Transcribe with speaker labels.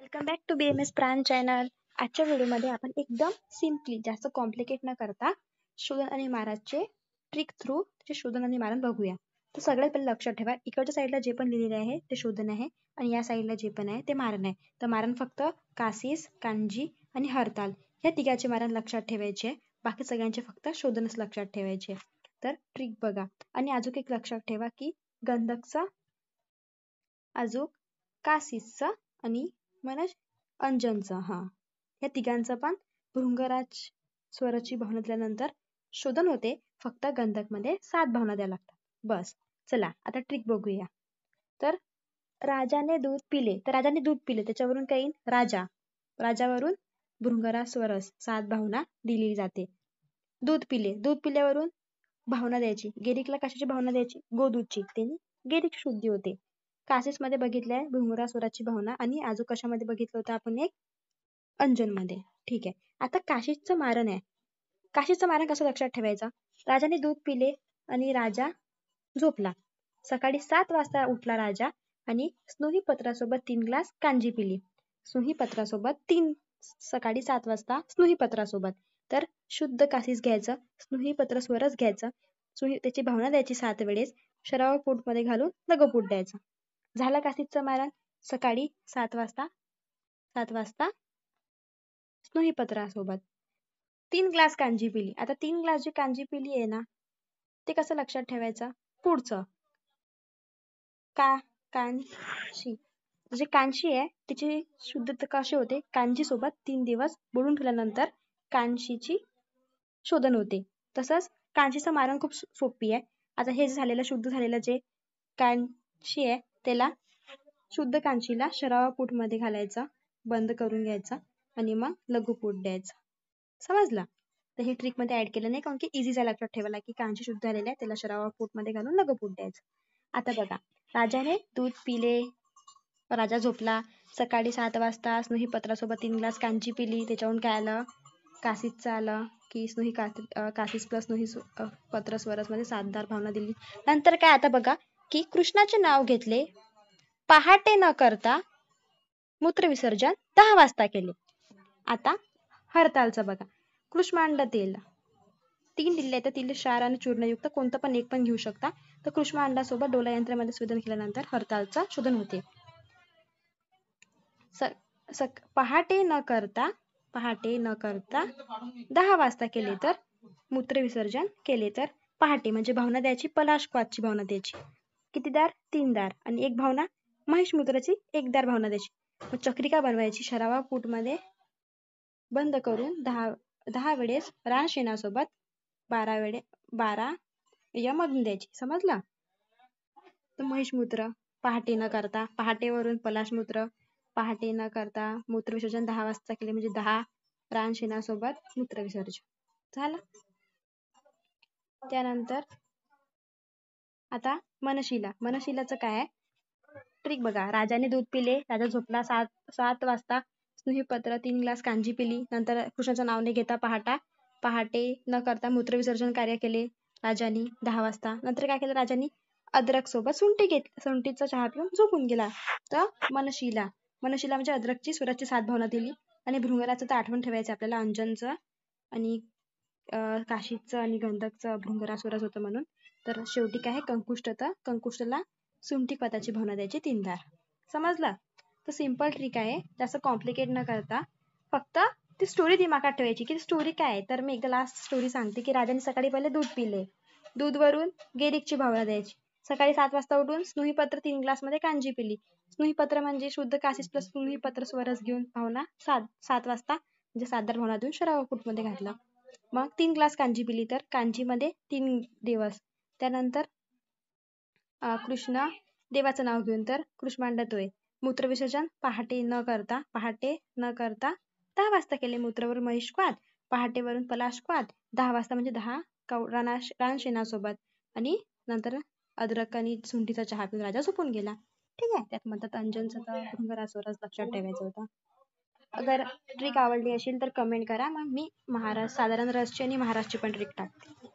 Speaker 1: Welcome back to BMS प्राण channel. आजच्या व्हिडिओमध्ये आपण एकदम सिम्पली, जास्त कॉम्प्लिकेट न करता शोधन आणि माराचे ट्रिक थ्रू त्याचे शोधन आणि मारण बघूया. तर सगळ्यात पहिले लक्षात ठेवा, इकडच्या साईडला जे पण लिहिलेले आहे ते शोधन आहे आणि या साईडला जे पण आहे ते मारण आहे. तर मारण फक्त कासीस, कांजी आणि हरताल या तिघांचे मारण लक्षात ठेवायचे, बाकी सगळ्यांचे फक्त शोधनच लक्षात ठेवायचे. तर ट्रिक बघा. आणि अजून एक लक्षात ठेवा की गंधकचा, अजून कासीसचा आणि मनज अंजनचा, या तिघांचं पण भृंगराज स्वराची भावना दिल्यानंतर शोधन होते. फक्त गंधक मध्ये 7 भावना द्यायला लागतात. बस. चला आता ट्रिक बघूया. तर राजाने दूध पिले, तर राजाने दूध पिले त्याच्यावरून काही राजा, राजावरून भृंगराज स्वरस 7 भावना दिली जाते. दूध पिले, दूध पिल्यावरून भावना द्यायची. गेरिकला कशाची भावना द्यायची? गोदूदची. त्यांनी गेरिक शुद्धी होते. कासिस मध्ये बघितलंय भृंगरा स्वराची भावना, आणि आजू कशामध्ये बघितलं होतं आपण? एक अंजन मध्ये. ठीक आहे. आता काशीचं मारण आहे. काशीचं मारण कसं लक्षात ठेवायचं? राजाने दूध पिले आणि राजा झोपला. सकाळी 7 वाजता उठला राजा आणि स्नुही पत्रासोबत 3 ग्लास कांजी पिली. स्नुही पत्रासोबत सकाळी 7 वाजता स्नुही पत्रासोबत. तर शुद्ध काशीस घ्यायचं, स्नुही पत्र स्वरच घ्यायचं, त्याची भावना द्यायची 7 वेळेस, शराव पोट मध्ये घालून लगोपूट द्यायचं. झालं काशीचं मारण. सकाळी 7 वाजता स्नुही पत्रासोबत 3 ग्लास कांजी पिली. आता 3 ग्लास जी कांजी पिली आहे ना, ते कसं लक्षात ठेवायचं? पुढचं कांशी, जे कांशी आहे तिची शुद्धता कशी होते? कांजी सोबत 3 दिवस बुडून ठेवल्यानंतर कांशीची शोधन होते. तसंच कांशीचं मारण खूप सोपी आहे. आता हे झालेलं, शुद्ध झालेलं जे कांशी आहे त्याला, शुद्ध कांशीला शरावापूट मध्ये घालायचा, बंद करून घ्यायचा आणि मग लघुपूट द्यायचा. समजला? तर हे ट्रिक मध्ये ऍड केलं नाही, कारण की इझी जायला लक्षात ठेवायला की कांशी शुद्ध झालेला आहे त्याला शरावापूट मध्ये घालून लघुपूट द्यायचं. आता बघा, राजाने दूध पिले, राजा झोपला. सकाळी 7 वाजता स्नुही पत्रासोबत 3 ग्लास कांजी पिली. त्याच्यावरून काय आलं? कासीसचं आलं की स्नुही कासीस प्लस स्नुही पत्र स्वरस मध्ये 7 भावना दिली. नंतर काय? आता बघा की कृष्णाचे नाव घेतले, पहाटे न करता मूत्रविसर्जन 10 वाजता केले. आता हरतालचं बघा. कृष्मांड तेल 3 दिले, तर तिले क्षार आणि चूर्णयुक्त कोणतं पण एक पण घेऊ शकता. तर कृष्मांडासोबत डोला यंत्रामध्ये शोधन केल्यानंतर हरतालचा शोधन होते. पहाटे न करता 10 वाजता केले तर मूत्रविसर्जन केले तर पहाटे, म्हणजे भावना द्यायची पलाशक्वादची भावना द्यायची. किती दार? 3 दार. आणि एक भावना महिषमूत्राची 1 दार भावना द्यायची. मग चक्रिका बनवायची. शरावा पूट मध्ये बंद करून 10 वेळेस रानशेणासोबत 12 यमग्न द्यायची. समजला? तर महिषमूत्र पहाटे न करता, पहाटेवरून पलाशमूत्र, पहाटे न करता मूत्रविसर्जन 10 वाजता केले म्हणजे 10 रानशेणासोबत मूत्रविसर्जन झालं. त्यानंतर आता मनशिलाचं काय आहे? ट्रिक बघा. राजाने दूध पिले, राजा झोपला. 7 वाजता स्नुही पत्र 3 ग्लास कांजी पिली. नंतर कृष्णाचं नाव न घेता पहाटे न करता मूत्रविसर्जन कार्य केले राजानी 10 वाजता. नंतर काय केलं राजानी? अद्रक सोबत सुंठीचा चहा पिऊन झोपून गेला. तर मनशिला म्हणजे अद्रकची स्वराची 7 भावना दिली. आणि भृंगराचं तर आठवण ठेवायचं आपल्याला, अंजनचं आणि काशीचं आणि गंधकचं भृंगरा स्वरच होतं म्हणून. तर शेवटी काय आहे? कंकुष्टला सुंठी पदाची भावना द्यायची 3 दार. समजला? तर सिंपल ट्रिक आहे, जास्त कॉम्प्लिकेट न करता. फक्त ती स्टोरी दिमागात ठेवायची की स्टोरी काय आहे. तर मी एकदा लास्ट स्टोरी सांगते की राजाने सकाळी पहिले दूध पिले, दूधवरून गेरिकची भावना द्यायची. सकाळी 7 वाजता उठून स्नुहीपत्र 3 ग्लास मध्ये कांजी पिली. स्नुहीपत्र म्हणजे शुद्ध काशीस प्लस स्नुहीपत्र स्वरस घेऊन भावना 7 वाजता म्हणजे 7 दार भावना देऊन शरावापूट मध्ये घातलं. मग 3 ग्लास कांजी पिली, तर कांजीमध्ये 3 दिवस. त्यानंतर कृष्ण देवाचं नाव घेऊन, तर कृष्मांडतोय. मूत्रविसर्जन पहाटे न करता 10 वाजता केले. मूत्रवर महिषक्वाद, पहाटेवरून पलाशक्वाद, 10 वाजता म्हणजे 10 रानशेणासोबत, आणि नंतर अद्रक आणि सुंठीचा चहा पिऊन राजा झोपून गेला. ठीक आहे. त्यात म्हणतात अंजनचं तर भृंगरासुरच लक्षात ठेवायचं होतं. अगर ट्रिक आवडली असेल तर कमेंट करा, मग मी साधारण रसची आणि महाराजची पण ट्रिक टाकते.